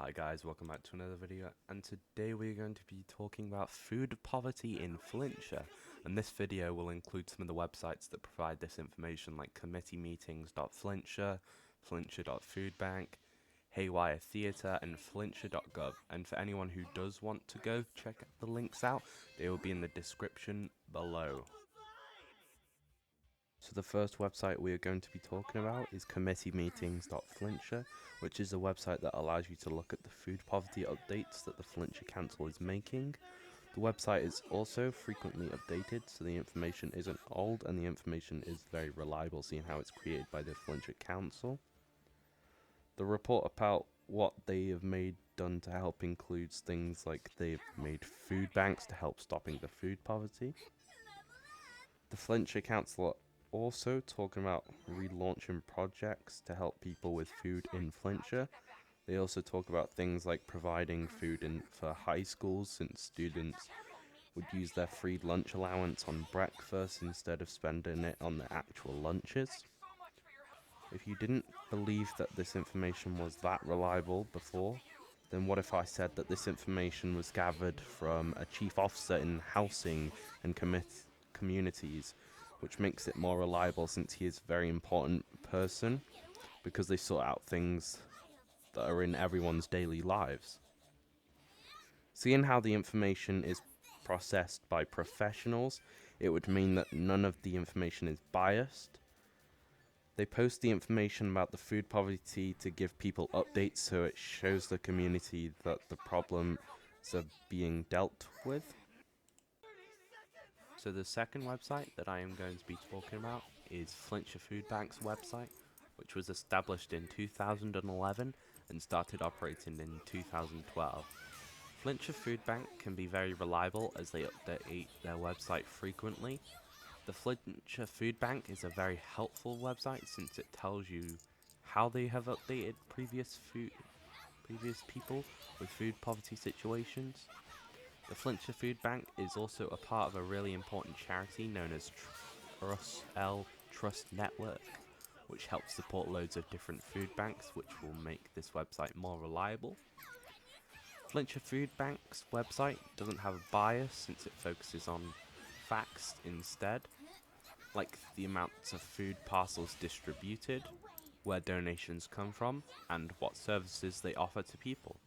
Hi guys, welcome back to another video, and today we're going to be talking about food poverty in Flintshire, and this video will include some of the websites that provide this information like committeemeetings.flintshire, flintshire.foodbank, haywire theatre and flintshire.gov, and for anyone who does want to go check the links out, they will be in the description below. So the first website we are going to be talking about is committeemeetings.flintshire, which is a website that allows you to look at the food poverty updates that the Flintshire Council is making. The website is also frequently updated, so the information isn't old and the information is very reliable, seeing how it's created by the Flintshire Council. The report about what they have done to help includes things like they've made food banks to help stopping the food poverty. The Flintshire Council also talking about relaunching projects to help people with food in Flintshire. They also talk about things like providing food for high schools, since students would use their free lunch allowance on breakfast instead of spending it on the actual lunches. If you didn't believe that this information was that reliable before, then what if I said that this information was gathered from a chief officer in housing and communities, which makes it more reliable since he is a very important person because they sort out things that are in everyone's daily lives. Seeing how the information is processed by professionals, it would mean that none of the information is biased. They post the information about the food poverty to give people updates, so it shows the community that the problems are being dealt with. So the second website that I am going to be talking about is Flintshire Food Bank's website, which was established in 2011 and started operating in 2012. Flintshire Food Bank can be very reliable as they update their website frequently. The Flintshire Food Bank is a very helpful website since it tells you how they have updated previous people with food poverty situations. The Flintshire Food Bank is also a part of a really important charity known as Trust Network, which helps support loads of different food banks, which will make this website more reliable. Flintshire Food Bank's website doesn't have a bias since it focuses on facts instead, like the amounts of food parcels distributed, where donations come from, and what services they offer to people.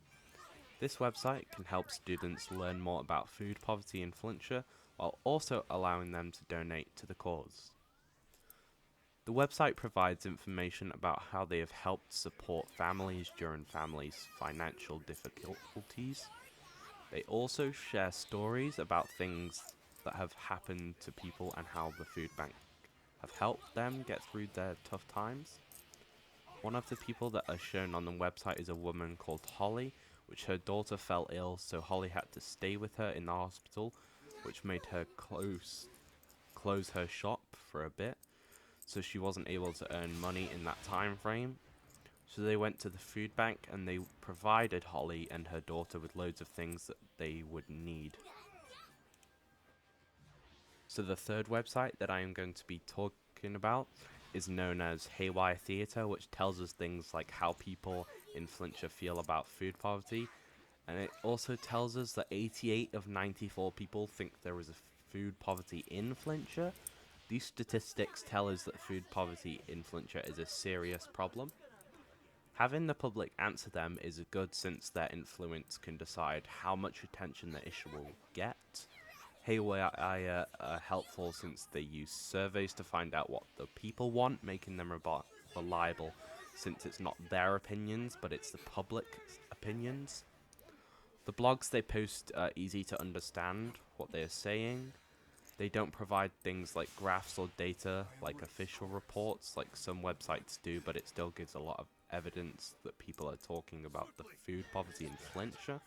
This website can help students learn more about food poverty in Flintshire while also allowing them to donate to the cause. The website provides information about how they have helped support families during families' financial difficulties. They also share stories about things that have happened to people and how the food bank have helped them get through their tough times. One of the people that are shown on the website is a woman called Holly, which her daughter fell ill, so Holly had to stay with her in the hospital, which made her close her shop for a bit, so she wasn't able to earn money in that time frame. So they went to the food bank and they provided Holly and her daughter with loads of things that they would need. So the third website that I am going to be talking about is known as Haywire Theatre, which tells us things like how people in Flintshire feel about food poverty, and it also tells us that 88 of 94 people think there is a food poverty in Flintshire. These statistics tell us that food poverty in Flintshire is a serious problem. Having the public answer them is good since their influence can decide how much attention the issue will get. Haywire are helpful since they use surveys to find out what the people want, making them reliable since it's not their opinions, but it's the public's opinions. The blogs they post are easy to understand what they are saying. They don't provide things like graphs or data like official reports like some websites do, but it still gives a lot of evidence that people are talking about the food poverty in Flintshire.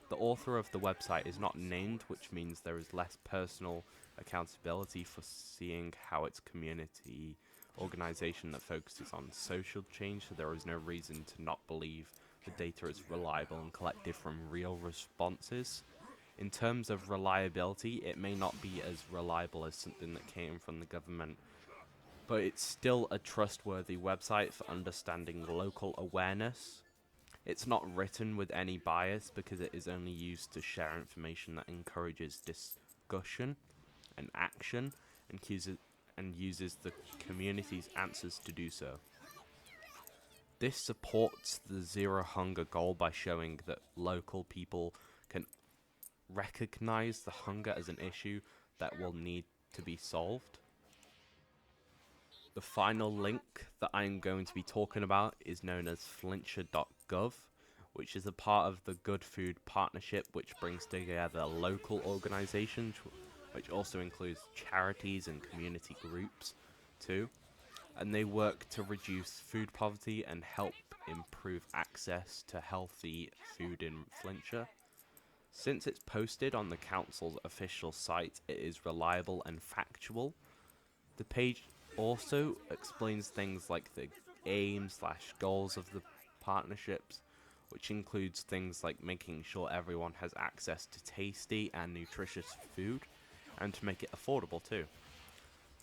The author of the website is not named, which means there is less personal accountability for seeing how it's community organisation that focuses on social change, so there is no reason to not believe the data is reliable and collected from real responses. In terms of reliability, it may not be as reliable as something that came from the government, but it's still a trustworthy website for understanding local awareness. It's not written with any bias because it is only used to share information that encourages discussion and action, and uses the community's answers to do so. This supports the zero hunger goal by showing that local people can recognize the hunger as an issue that will need to be solved. The final link that I'm going to be talking about is known as flintshire.gov, which is a part of the Good Food Partnership, which brings together local organizations, which also includes charities and community groups too. And they work to reduce food poverty and help improve access to healthy food in Flintshire. Since it's posted on the council's official site, it is reliable and factual. The page also explains things like the aim/goals of the partnerships, which includes things like making sure everyone has access to tasty and nutritious food, and to make it affordable too.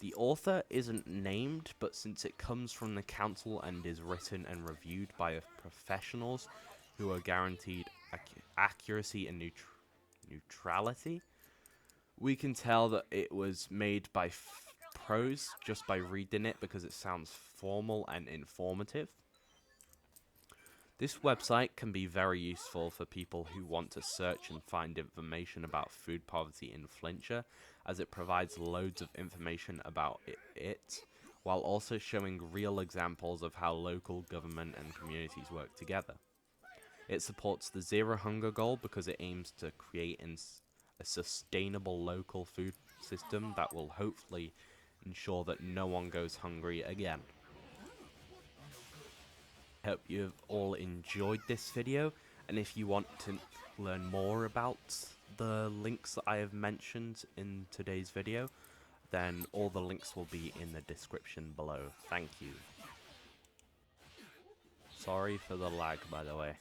The author isn't named, but since it comes from the council and is written and reviewed by professionals who are guaranteed accuracy and neutrality, we can tell that it was made by pros just by reading it because it sounds formal and informative. This website can be very useful for people who want to search and find information about food poverty in Flintshire, as it provides loads of information about it, while also showing real examples of how local government and communities work together. It supports the zero hunger goal because it aims to create a sustainable local food system that will hopefully ensure that no one goes hungry again. I hope you've all enjoyed this video, and if you want to learn more about the links that I have mentioned in today's video, then all the links will be in the description below. Thank you. Sorry for the lag, by the way.